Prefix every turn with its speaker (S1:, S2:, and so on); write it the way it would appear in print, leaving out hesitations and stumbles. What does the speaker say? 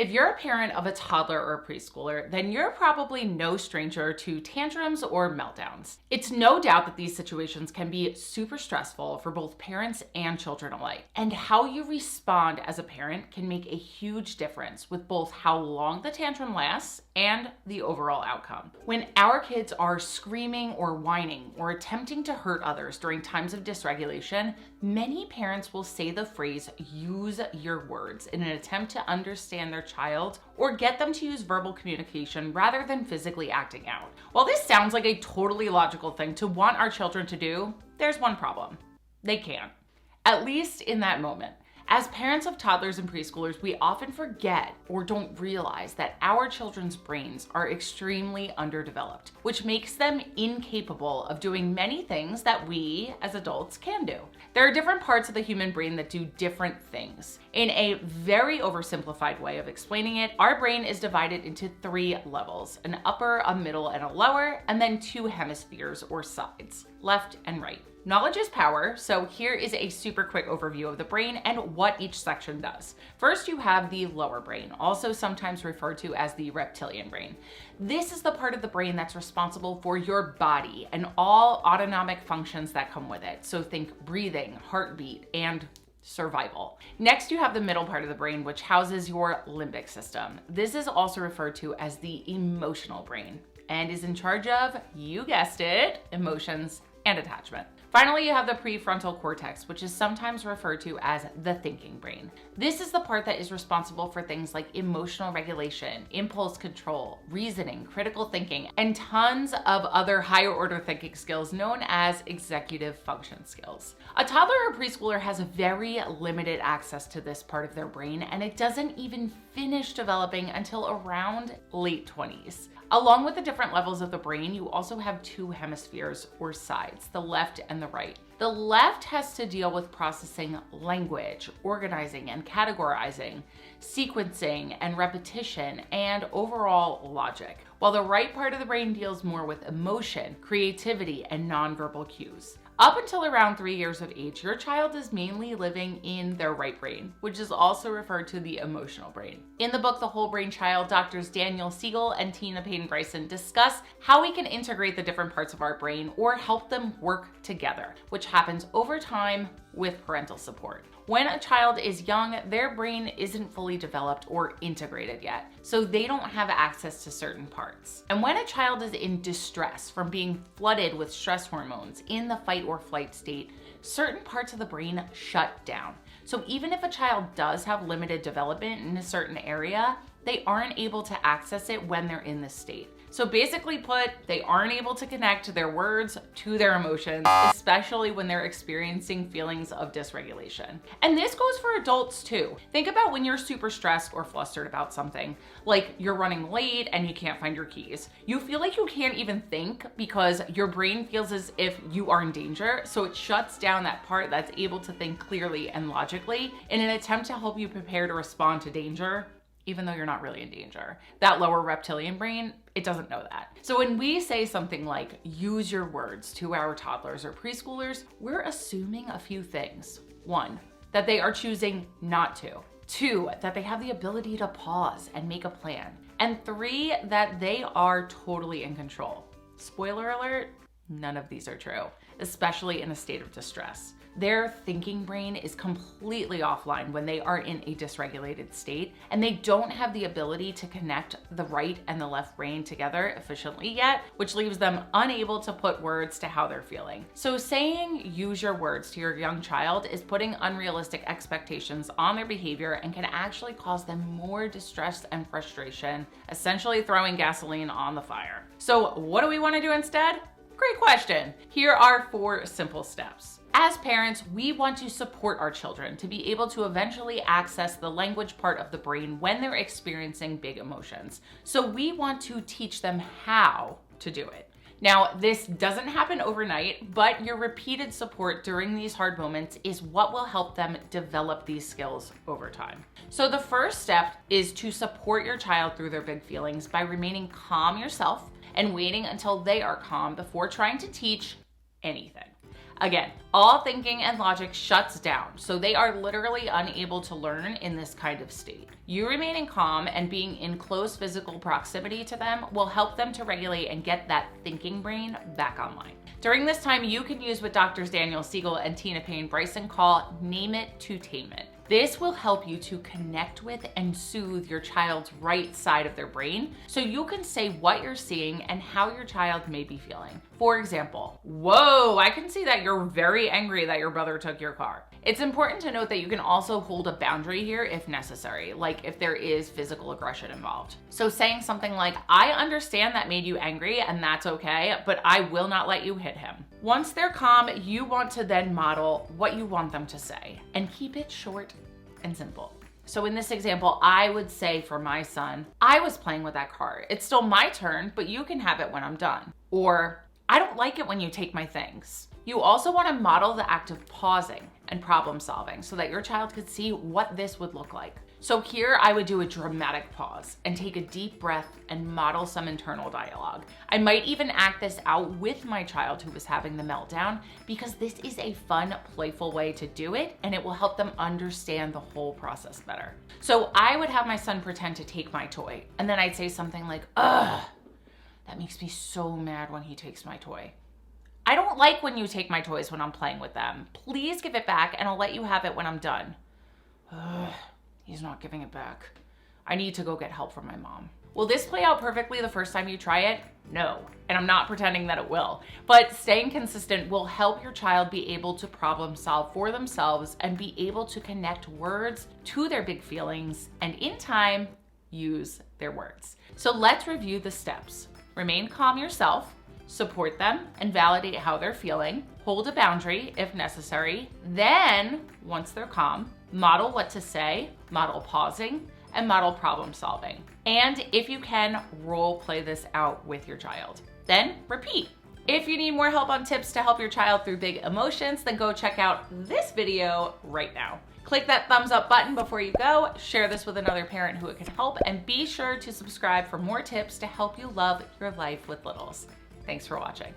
S1: If you're a parent of a toddler or a preschooler, then you're probably no stranger to tantrums or meltdowns. It's no doubt that these situations can be super stressful for both parents and children alike. And how you respond as a parent can make a huge difference with both how long the tantrum lasts and the overall outcome. When our kids are screaming or whining or attempting to hurt others during times of dysregulation, many parents will say the phrase, "use your words," in an attempt to understand their child or get them to use verbal communication rather than physically acting out. While this sounds like a totally logical thing to want our children to do, there's one problem. They can't. At least in that moment. As parents of toddlers and preschoolers, we often forget or don't realize that our children's brains are extremely underdeveloped, which makes them incapable of doing many things that we as adults can do. There are different parts of the human brain that do different things. In a very oversimplified way of explaining it, our brain is divided into 3 levels: an upper, a middle, and a lower, and then 2 hemispheres or sides, left and right. Knowledge is power, so here is a super quick overview of the brain and what each section does. First, you have the lower brain, also sometimes referred to as the reptilian brain. This is the part of the brain that's responsible for your body and all autonomic functions that come with it. So think breathing, heartbeat, and survival. Next, you have the middle part of the brain, which houses your limbic system. This is also referred to as the emotional brain and is in charge of, you guessed it, emotions and attachment. Finally, you have the prefrontal cortex, which is sometimes referred to as the thinking brain. This is the part that is responsible for things like emotional regulation, impulse control, reasoning, critical thinking, and tons of other higher order thinking skills known as executive function skills. A toddler or preschooler has very limited access to this part of their brain, and it doesn't even finish developing until around late 20s. Along with the different levels of the brain, you also have 2 hemispheres or sides, the left and the right. The left has to deal with processing language, organizing and categorizing, sequencing and repetition, and overall logic, while the right part of the brain deals more with emotion, creativity, and nonverbal cues. Up until around 3 years of age, your child is mainly living in their right brain, which is also referred to the emotional brain. In the book, The Whole Brain Child, Doctors Daniel Siegel and Tina Payne Bryson discuss how we can integrate the different parts of our brain or help them work together, which happens over time with parental support. When a child is young, their brain isn't fully developed or integrated yet, so they don't have access to certain parts. And when a child is in distress from being flooded with stress hormones in the fight or flight state, certain parts of the brain shut down. So even if a child does have limited development in a certain area, they aren't able to access it when they're in this state. So basically put, they aren't able to connect their words to their emotions, especially when they're experiencing feelings of dysregulation. And this goes for adults too. Think about when you're super stressed or flustered about something, like you're running late and you can't find your keys. You feel like you can't even think because your brain feels as if you are in danger, so it shuts down that part that's able to think clearly and logically in an attempt to help you prepare to respond to danger, even though you're not really in danger. That lower reptilian brain, it doesn't know that. So when we say something like, use your words to our toddlers or preschoolers, we're assuming a few things. 1, that they are choosing not to. 2, that they have the ability to pause and make a plan. And 3, that they are totally in control. Spoiler alert, none of these are true, especially in a state of distress. Their thinking brain is completely offline when they are in a dysregulated state, and they don't have the ability to connect the right and the left brain together efficiently yet, which leaves them unable to put words to how they're feeling. So saying use your words to your young child is putting unrealistic expectations on their behavior and can actually cause them more distress and frustration, essentially throwing gasoline on the fire. So what do we want to do instead? Great question. Here are 4 simple steps. As parents, we want to support our children to be able to eventually access the language part of the brain when they're experiencing big emotions. So we want to teach them how to do it. Now, this doesn't happen overnight, but your repeated support during these hard moments is what will help them develop these skills over time. So the first step is to support your child through their big feelings by remaining calm yourself and waiting until they are calm before trying to teach anything. Again, all thinking and logic shuts down, so they are literally unable to learn in this kind of state. You remaining calm and being in close physical proximity to them will help them to regulate and get that thinking brain back online. During this time, you can use what Doctors Daniel Siegel and Tina Payne Bryson call name it to tame it. This will help you to connect with and soothe your child's right side of their brain so you can say what you're seeing and how your child may be feeling. For example, whoa, I can see that you're very angry that your brother took your car. It's important to note that you can also hold a boundary here if necessary, like if there is physical aggression involved. So saying something like, I understand that made you angry and that's okay, but I will not let you hit him. Once they're calm, you want to then model what you want them to say and keep it short and simple. So in this example, I would say for my son, I was playing with that car. It's still my turn, but you can have it when I'm done. Or, I don't like it when you take my things. You also want to model the act of pausing and problem solving so that your child could see what this would look like. So here I would do a dramatic pause and take a deep breath and model some internal dialogue. I might even act this out with my child who was having the meltdown because this is a fun, playful way to do it and it will help them understand the whole process better. So I would have my son pretend to take my toy and then I'd say something like, ugh, that makes me so mad when he takes my toy. I don't like when you take my toys when I'm playing with them. Please give it back and I'll let you have it when I'm done. Ugh. He's not giving it back. I need to go get help from my mom. Will this play out perfectly the first time you try it? No, and I'm not pretending that it will. But staying consistent will help your child be able to problem solve for themselves and be able to connect words to their big feelings and in time, use their words. So let's review the steps. Remain calm yourself, support them and validate how they're feeling, hold a boundary if necessary. Then, once they're calm, model what to say, model pausing, and model problem solving. And if you can, role play this out with your child. Then repeat. If you need more help on tips to help your child through big emotions, then go check out this video right now. Click that thumbs up button before you go, share this with another parent who it can help, and be sure to subscribe for more tips to help you love your life with littles. Thanks for watching.